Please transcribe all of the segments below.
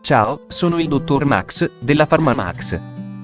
Ciao, sono il dottor Max, della PharmaMax,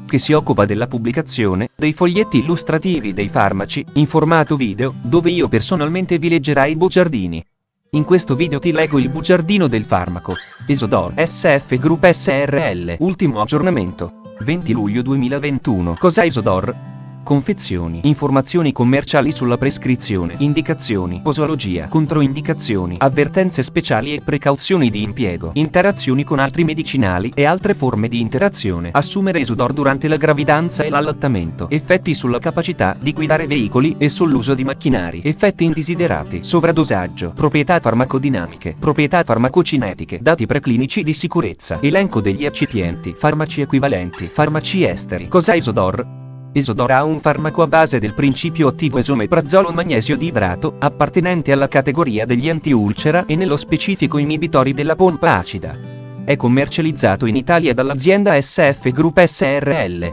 che si occupa della pubblicazione dei foglietti illustrativi dei farmaci, in formato video, dove io personalmente vi leggerai i bugiardini. In questo video ti leggo il bugiardino del farmaco Isodor SF Group SRL. Ultimo aggiornamento, 20 luglio 2021. Cos'è Isodor? Confezioni, informazioni commerciali sulla prescrizione, indicazioni, posologia, controindicazioni, avvertenze speciali e precauzioni di impiego, interazioni con altri medicinali e altre forme di interazione. Assumere Isodor durante la gravidanza e l'allattamento. Effetti sulla capacità di guidare veicoli e sull'uso di macchinari. Effetti indesiderati. Sovradosaggio. Proprietà farmacodinamiche. Proprietà farmacocinetiche. Dati preclinici di sicurezza. Elenco degli eccipienti. Farmaci equivalenti. Farmaci esteri. Cos'è Isodor? Isodor ha un farmaco a base del principio attivo esomeprazolo magnesio diidrato, appartenente alla categoria degli antiulcera e nello specifico inibitori della pompa acida. È commercializzato in Italia dall'azienda SF Group SRL.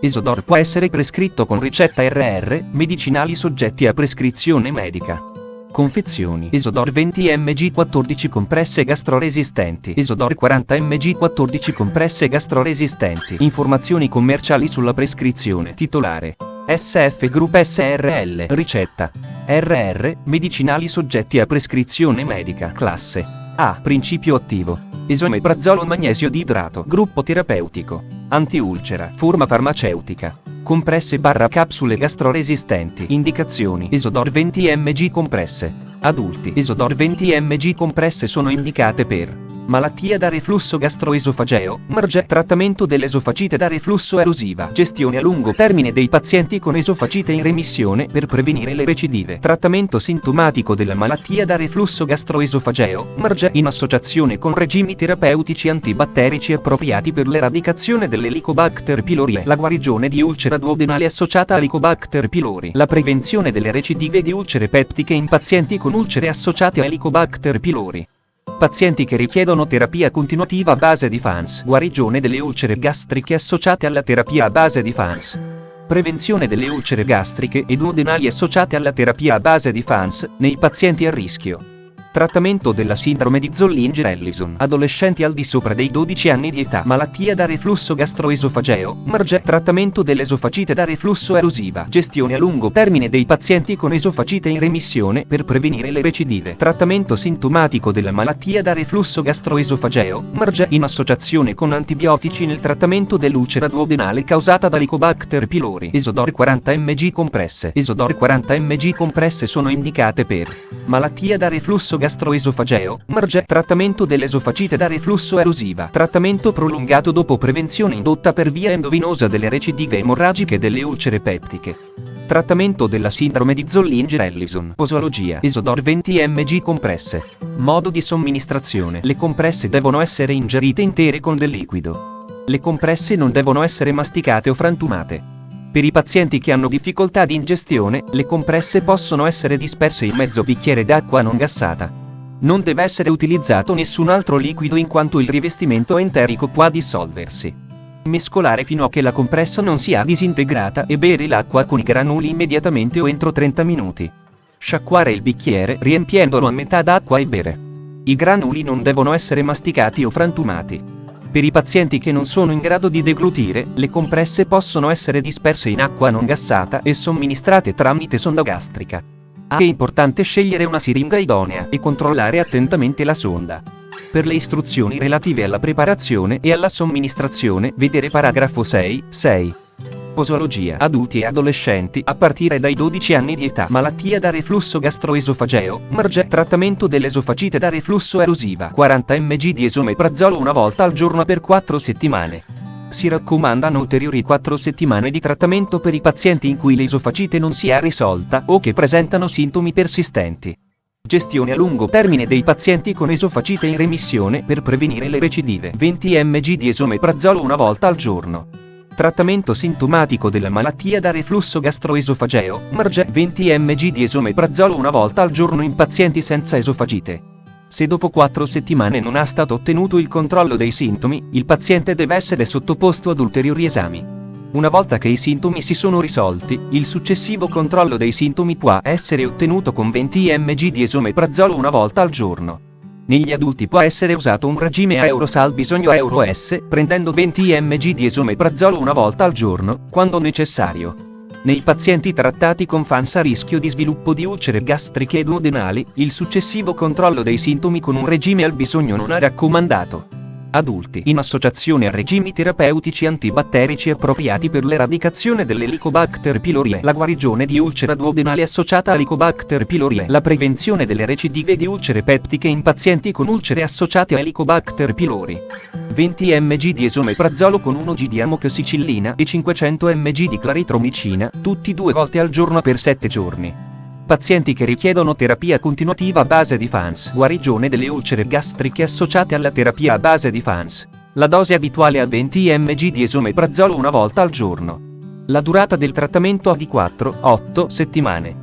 Isodor può essere prescritto con ricetta RR, medicinali soggetti a prescrizione medica. Confezioni: Isodor 20 mg 14 compresse gastroresistenti, Isodor 40 mg 14 compresse gastroresistenti. Informazioni commerciali sulla prescrizione. Titolare: SF Group SRL. Ricetta: RR, medicinali soggetti a prescrizione medica. Classe A. Principio attivo: esomeprazolo magnesio diidrato. Gruppo terapeutico: antiulcera. Forma farmaceutica: compresse/capsule gastroresistenti. Indicazioni: Isodor 20 mg compresse. Adulti. Isodor 20 mg compresse sono indicate per malattia da reflusso gastroesofageo, MRGE, trattamento dell'esofagite da reflusso erosiva, gestione a lungo termine dei pazienti con esofagite in remissione per prevenire le recidive, trattamento sintomatico della malattia da reflusso gastroesofageo, MRGE, in associazione con regimi terapeutici antibatterici appropriati per l'eradicazione dell'Helicobacter pylori, la guarigione di ulcera duodenale associata a Helicobacter pylori, la prevenzione delle recidive di ulcere peptiche in pazienti con ulcere associate a Helicobacter pylori. Pazienti che richiedono terapia continuativa a base di FANS. Guarigione delle ulcere gastriche associate alla terapia a base di FANS. Prevenzione delle ulcere gastriche e duodenali associate alla terapia a base di FANS nei pazienti a rischio. Trattamento della sindrome di Zollinger-Ellison. Adolescenti al di sopra dei 12 anni di età. Malattia da reflusso gastroesofageo, MRGE. Trattamento dell'esofagite da reflusso erosiva. Gestione a lungo termine dei pazienti con esofagite in remissione per prevenire le recidive. Trattamento sintomatico della malattia da reflusso gastroesofageo, MRGE, in associazione con antibiotici nel trattamento dell'ulcera duodenale causata da Helicobacter pylori. Isodor 40 mg compresse. Isodor 40 mg compresse sono indicate per malattia da reflusso gastroesofageo, MRGE, trattamento dell'esofagite da reflusso erosiva, trattamento prolungato dopo prevenzione indotta per via endovenosa delle recidive emorragiche delle ulcere peptiche. Trattamento della sindrome di Zollinger-Ellison. Posologia: Isodor 20 mg compresse. Modo di somministrazione: le compresse devono essere ingerite intere con del liquido. Le compresse non devono essere masticate o frantumate. Per i pazienti che hanno difficoltà di ingestione, le compresse possono essere disperse in mezzo bicchiere d'acqua non gassata. Non deve essere utilizzato nessun altro liquido in quanto il rivestimento enterico può dissolversi. Mescolare fino a che la compressa non sia disintegrata e bere l'acqua con i granuli immediatamente o entro 30 minuti. Sciacquare il bicchiere riempiendolo a metà d'acqua e bere. I granuli non devono essere masticati o frantumati. Per i pazienti che non sono in grado di deglutire, le compresse possono essere disperse in acqua non gassata e somministrate tramite sonda gastrica. È importante scegliere una siringa idonea e controllare attentamente la sonda. Per le istruzioni relative alla preparazione e alla somministrazione, vedere paragrafo 6. Posologia: adulti e adolescenti a partire dai 12 anni di età. Malattia da reflusso gastroesofageo, MRGE, trattamento dell'esofagite da reflusso erosiva. 40 mg di esomeprazolo una volta al giorno per 4 settimane. Si raccomandano ulteriori 4 settimane di trattamento per i pazienti in cui l'esofagite non si è risolta o che presentano sintomi persistenti. Gestione a lungo termine dei pazienti con esofagite in remissione per prevenire le recidive. 20 mg di esomeprazolo una volta al giorno. Trattamento sintomatico della malattia da reflusso gastroesofageo, MRGE, 20 mg di esomeprazolo una volta al giorno in pazienti senza esofagite. Se dopo 4 settimane non è stato ottenuto il controllo dei sintomi, il paziente deve essere sottoposto ad ulteriori esami. Una volta che i sintomi si sono risolti, il successivo controllo dei sintomi può essere ottenuto con 20 mg di esomeprazolo una volta al giorno. Negli adulti può essere usato un regime Aerosal bisogno Euro-S, prendendo 20 mg di esomeprazolo una volta al giorno, quando necessario. Nei pazienti trattati con FANS a rischio di sviluppo di ulcere gastriche e duodenali, il successivo controllo dei sintomi con un regime al bisogno non è raccomandato. Adulti in associazione a regimi terapeutici antibatterici appropriati per l'eradicazione dell'Helicobacter pylori e la guarigione di ulcera duodenale associata a Helicobacter pylori e la prevenzione delle recidive di ulcere peptiche in pazienti con ulcere associate a Helicobacter pylori. 20 mg di esomeprazolo con 1 g di amoxicillina e 500 mg di claritromicina, tutti 2 volte al giorno per 7 giorni. Pazienti che richiedono terapia continuativa a base di FANS, guarigione delle ulcere gastriche associate alla terapia a base di FANS. La dose abituale è 20 mg di esomeprazolo una volta al giorno. La durata del trattamento è di 4-8 settimane.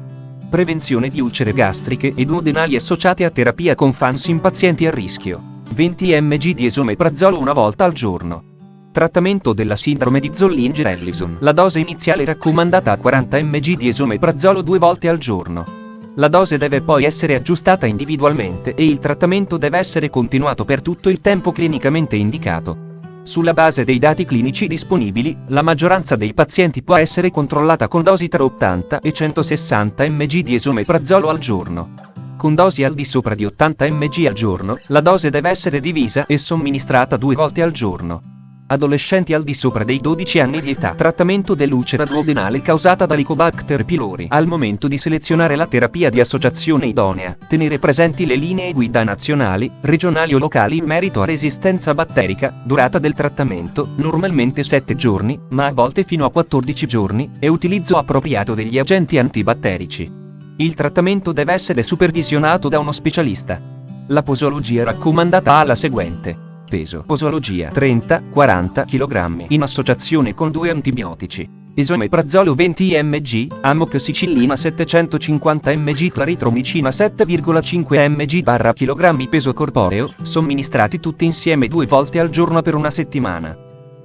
Prevenzione di ulcere gastriche e duodenali associate a terapia con FANS in pazienti a rischio. 20 mg di esomeprazolo una volta al giorno. Trattamento della sindrome di Zollinger-Ellison. La dose iniziale raccomandata a 40 mg di esomeprazolo 2 volte al giorno. La dose deve poi essere aggiustata individualmente e il trattamento deve essere continuato per tutto il tempo clinicamente indicato. Sulla base dei dati clinici disponibili, la maggioranza dei pazienti può essere controllata con dosi tra 80 e 160 mg di esomeprazolo al giorno. Con dosi al di sopra di 80 mg al giorno, la dose deve essere divisa e somministrata 2 volte al giorno. Adolescenti al di sopra dei 12 anni di età. Trattamento dell'ulcera duodenale causata da Helicobacter pylori. Al momento di selezionare la terapia di associazione idonea, tenere presenti le linee guida nazionali, regionali o locali in merito a resistenza batterica, durata del trattamento, normalmente 7 giorni, ma a volte fino a 14 giorni, e utilizzo appropriato degli agenti antibatterici. Il trattamento deve essere supervisionato da uno specialista. La posologia raccomandata ha la seguente. Peso. Posologia 30-40 kg in associazione con 2 antibiotici. Esomeprazolo 20 mg, amoxicillina 750 mg, claritromicina 7,5 mg/kg peso corporeo, somministrati tutti insieme 2 volte al giorno per una settimana.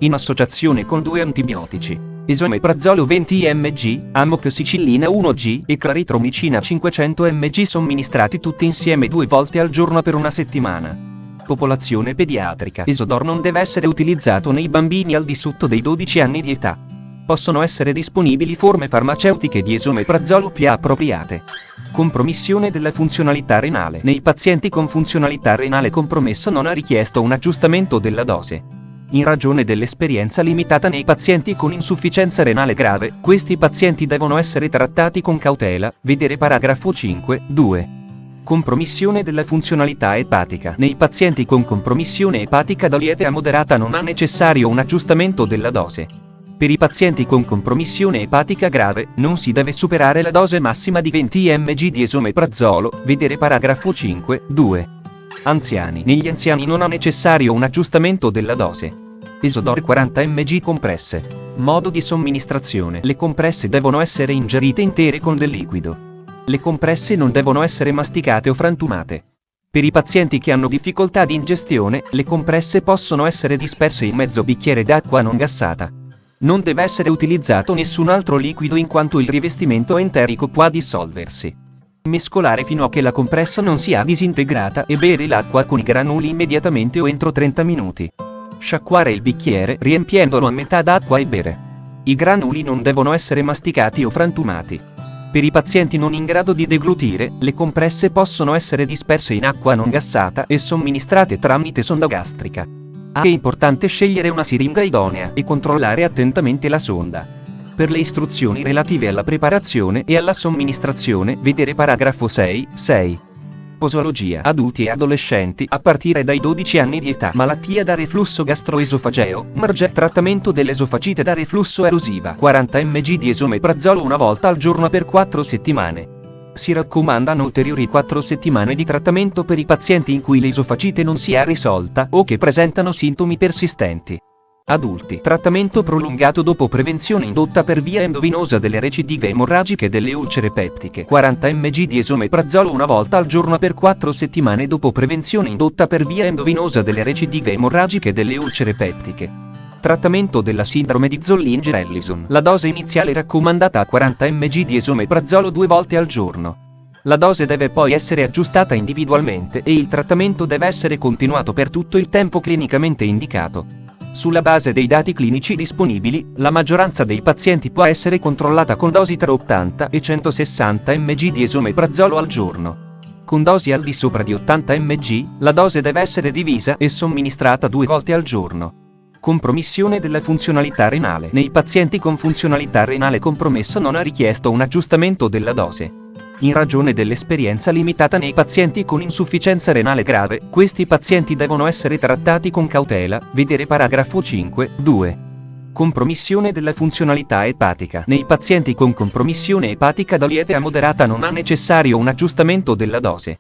In associazione con 2 antibiotici. Esomeprazolo 20 mg, amoxicillina 1 g e claritromicina 500 mg somministrati tutti insieme 2 volte al giorno per una settimana. Popolazione pediatrica. Isodor non deve essere utilizzato nei bambini al di sotto dei 12 anni di età. Possono essere disponibili forme farmaceutiche di esomeprazolo più appropriate. Compromissione della funzionalità renale. Nei pazienti con funzionalità renale compromessa non è richiesto un aggiustamento della dose. In ragione dell'esperienza limitata nei pazienti con insufficienza renale grave, questi pazienti devono essere trattati con cautela, vedere paragrafo 5.2. Compromissione della funzionalità epatica. Nei pazienti con compromissione epatica da lieve a moderata non è necessario un aggiustamento della dose. Per i pazienti con compromissione epatica grave, non si deve superare la dose massima di 20 mg di esomeprazolo, vedere paragrafo 5.2. Anziani. Negli anziani non è necessario un aggiustamento della dose. Isodor 40 mg compresse. Modo di somministrazione. Le compresse devono essere ingerite intere con del liquido. Le compresse non devono essere masticate o frantumate. Per i pazienti che hanno difficoltà di ingestione, le compresse possono essere disperse in mezzo bicchiere d'acqua non gassata. Non deve essere utilizzato nessun altro liquido in quanto il rivestimento enterico può dissolversi. Mescolare fino a che la compressa non sia disintegrata e bere l'acqua con i granuli immediatamente o entro 30 minuti. Sciacquare il bicchiere riempiendolo a metà d'acqua e bere. I granuli non devono essere masticati o frantumati. Per i pazienti non in grado di deglutire, le compresse possono essere disperse in acqua non gassata e somministrate tramite sonda gastrica. È importante scegliere una siringa idonea e controllare attentamente la sonda. Per le istruzioni relative alla preparazione e alla somministrazione, vedere paragrafo 6.6. Posologia. Adulti e adolescenti a partire dai 12 anni di età. Malattia da reflusso gastroesofageo, MRGE. Trattamento dell'esofagite da reflusso erosiva. 40 mg di esomeprazolo una volta al giorno per 4 settimane. Si raccomandano ulteriori 4 settimane di trattamento per i pazienti in cui l'esofagite non si è risolta o che presentano sintomi persistenti. Adulti. Trattamento prolungato dopo prevenzione indotta per via endovenosa delle recidive emorragiche delle ulcere peptiche. 40 mg di esomeprazolo una volta al giorno per 4 settimane dopo prevenzione indotta per via endovenosa delle recidive emorragiche delle ulcere peptiche. Trattamento della sindrome di Zollinger-Ellison. La dose iniziale raccomandata a 40 mg di esomeprazolo 2 volte al giorno. La dose deve poi essere aggiustata individualmente e il trattamento deve essere continuato per tutto il tempo clinicamente indicato. Sulla base dei dati clinici disponibili, la maggioranza dei pazienti può essere controllata con dosi tra 80 e 160 mg di esomeprazolo al giorno. Con dosi al di sopra di 80 mg, la dose deve essere divisa e somministrata 2 volte al giorno. Compromissione della funzionalità renale. Nei pazienti con funzionalità renale compromessa non è richiesto un aggiustamento della dose. In ragione dell'esperienza limitata nei pazienti con insufficienza renale grave, questi pazienti devono essere trattati con cautela, vedere paragrafo 5.2. Compromissione della funzionalità epatica. Nei pazienti con compromissione epatica da lieve a moderata non è necessario un aggiustamento della dose.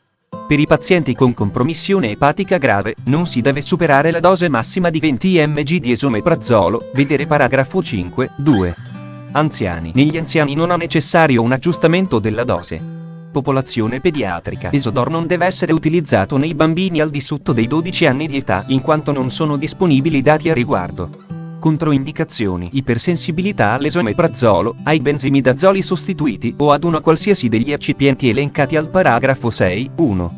Per i pazienti con compromissione epatica grave, non si deve superare la dose massima di 20 mg di esomeprazolo, vedere paragrafo 5.2. Anziani. Negli anziani non è necessario un aggiustamento della dose. Popolazione pediatrica. Esodor non deve essere utilizzato nei bambini al di sotto dei 12 anni di età, in quanto non sono disponibili dati a riguardo. Controindicazioni: ipersensibilità all'esomeprazolo, ai benzimidazoli sostituiti o ad una qualsiasi degli eccipienti elencati al paragrafo 6.1.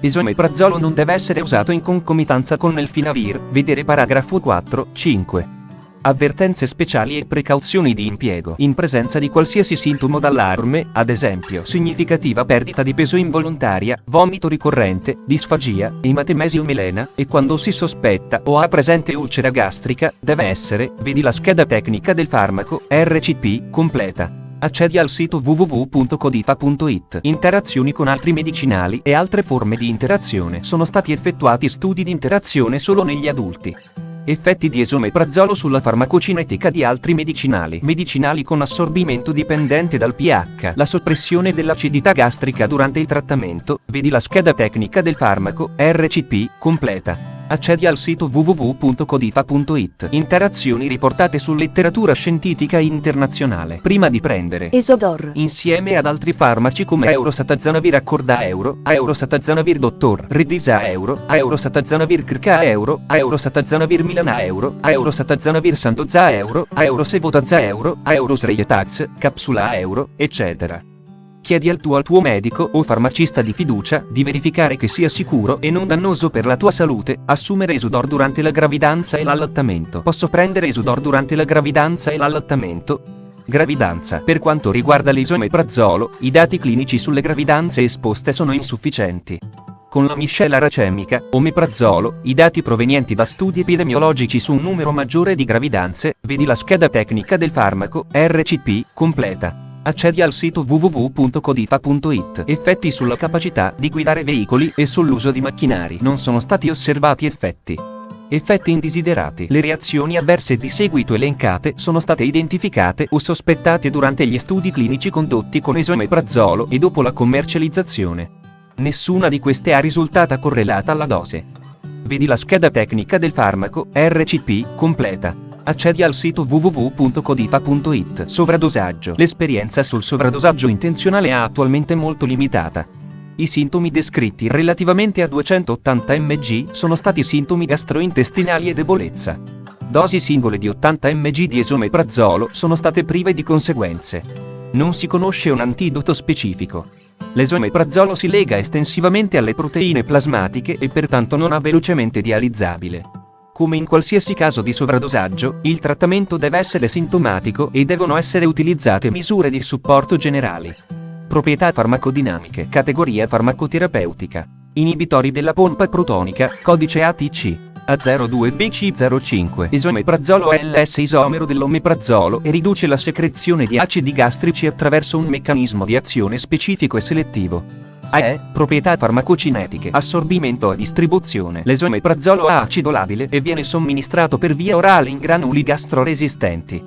Esomeprazolo non deve essere usato in concomitanza con nelfinavir, vedere paragrafo 4.5. Avvertenze speciali e precauzioni di impiego. In presenza di qualsiasi sintomo d'allarme, ad esempio significativa perdita di peso involontaria, vomito ricorrente, disfagia, ematemesi o melena, e quando si sospetta o ha presente ulcera gastrica, deve essere, vedi la scheda tecnica del farmaco, RCP, completa. Accedi al sito www.codifa.it. Interazioni con altri medicinali e altre forme di interazione. Sono stati effettuati studi di interazione solo negli adulti. Effetti di esomeprazolo sulla farmacocinetica di altri medicinali. Medicinali con assorbimento dipendente dal pH. La soppressione dell'acidità gastrica durante il trattamento, vedi la scheda tecnica del farmaco, RCP, completa. Accedi al sito www.codifa.it. Interazioni riportate su letteratura scientifica internazionale. Prima di prendere Esodor insieme ad altri farmaci come Eurosatazanavir Accorda Euro, Eurosatazanavir Dottor Redisa Euro, Eurosatazanavir Krka Euro, Eurosatazanavir Milana Euro, Eurosatazanavir Sandoza Euro, Eurosevotazza Euro, Eurosreietax, Capsula Euro, eccetera. Chiedi al tuo medico o farmacista di fiducia di verificare che sia sicuro e non dannoso per la tua salute assumere Esodor durante la gravidanza e l'allattamento. Posso prendere Esodor durante la gravidanza e l'allattamento? Gravidanza. Per quanto riguarda l'esomeprazolo, i dati clinici sulle gravidanze esposte sono insufficienti. Con la miscela racemica, omeprazolo, i dati provenienti da studi epidemiologici su un numero maggiore di gravidanze, vedi la scheda tecnica del farmaco, RCP, completa. Accedi al sito www.codifa.it. Effetti sulla capacità di guidare veicoli e sull'uso di macchinari. Non sono stati osservati effetti. Effetti indesiderati. Le reazioni avverse di seguito elencate sono state identificate o sospettate durante gli studi clinici condotti con esomeprazolo e dopo la commercializzazione. Nessuna di queste è risultata correlata alla dose. Vedi la scheda tecnica del farmaco, RCP, completa. Accedi al sito www.codifa.it. Sovradosaggio. L'esperienza sul sovradosaggio intenzionale è attualmente molto limitata. I sintomi descritti relativamente a 280 mg sono stati sintomi gastrointestinali e debolezza. Dosi singole di 80 mg di esomeprazolo sono state prive di conseguenze. Non si conosce un antidoto specifico. L'esomeprazolo si lega estensivamente alle proteine plasmatiche e pertanto non è velocemente dializzabile. Come in qualsiasi caso di sovradosaggio, il trattamento deve essere sintomatico e devono essere utilizzate misure di supporto generali. Proprietà farmacodinamiche. Categoria farmacoterapeutica. Inibitori della pompa protonica, codice ATC. A02BC05. Esomeprazolo è l'S-isomero dell'omeprazolo e riduce la secrezione di acidi gastrici attraverso un meccanismo di azione specifico e selettivo. AE, proprietà farmacocinetiche, assorbimento e distribuzione. L'esomeprazolo è acido labile e viene somministrato per via orale in granuli gastroresistenti.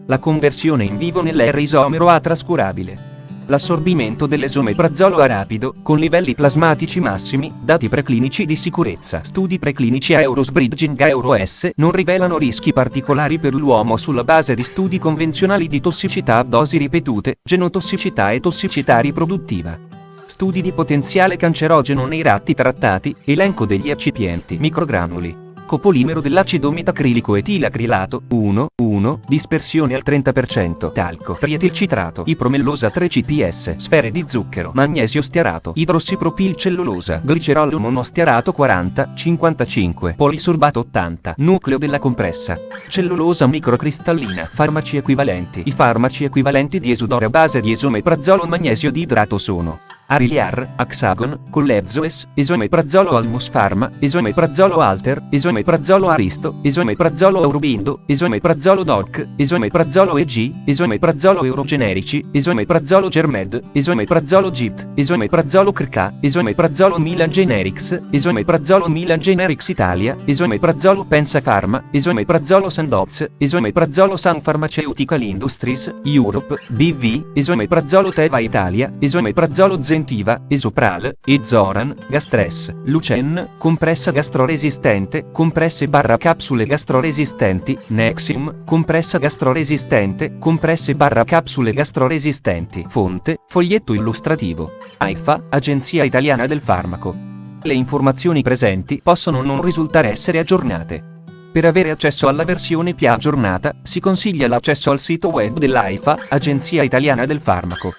La conversione in vivo nell'R-isomero A trascurabile. L'assorbimento dell'esomeprazolo è rapido, con livelli plasmatici massimi, dati preclinici di sicurezza. Studi preclinici a Eurosbridging Euro-S non rivelano rischi particolari per l'uomo sulla base di studi convenzionali di tossicità a dosi ripetute, genotossicità e tossicità riproduttiva. Studi di potenziale cancerogeno nei ratti trattati, elenco degli eccipienti, microgranuli. copolimero dell'acido metacrilico etilacrilato, 1, dispersione al 30%, talco, trietilcitrato, ipromellosa 3 CPS, sfere di zucchero, magnesio stearato, idrossipropilcellulosa, glicerolo monostearato 40, 55, polisorbato 80, nucleo della compressa, cellulosa microcristallina, farmaci equivalenti. I farmaci equivalenti di esudore a base di esomeprazolo magnesio diidrato sono Ariliar, Axagon, Collabzoes, esomeprazolo Almus-Pharma, esomeprazolo Alter, esomeprazolo Aristo, esomeprazolo Aurobindo, esomeprazolo Doc, esomeprazolo EG, esomeprazolo Eurogenerici, esomeprazolo Germed, esomeprazolo Git, esomeprazolo Krka, esomeprazolo Milan Generics, esomeprazolo Milan Generics Italia, esomeprazolo Pensa Pharma, esomeprazolo Sandoz, esomeprazolo Sun Pharmaceutical Industries, Europe, BV, esomeprazolo Teva Italia, esomeprazolo Zentiva, Esopral, Ezoran, Gastress, Lucen, compressa gastroresistente, compresse barra capsule gastroresistenti, Nexium, compressa gastroresistente, compresse barra capsule gastroresistenti. Fonte, foglietto illustrativo. AIFA, Agenzia Italiana del Farmaco. Le informazioni presenti possono non risultare essere aggiornate. Per avere accesso alla versione più aggiornata, si consiglia l'accesso al sito web dell'AIFA, Agenzia Italiana del Farmaco.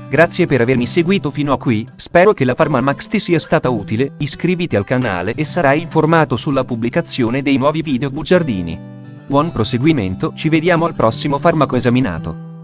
Grazie per avermi seguito fino a qui, spero che la PharmaMax ti sia stata utile, iscriviti al canale e sarai informato sulla pubblicazione dei nuovi video bugiardini. Buon proseguimento, ci vediamo al prossimo farmaco esaminato.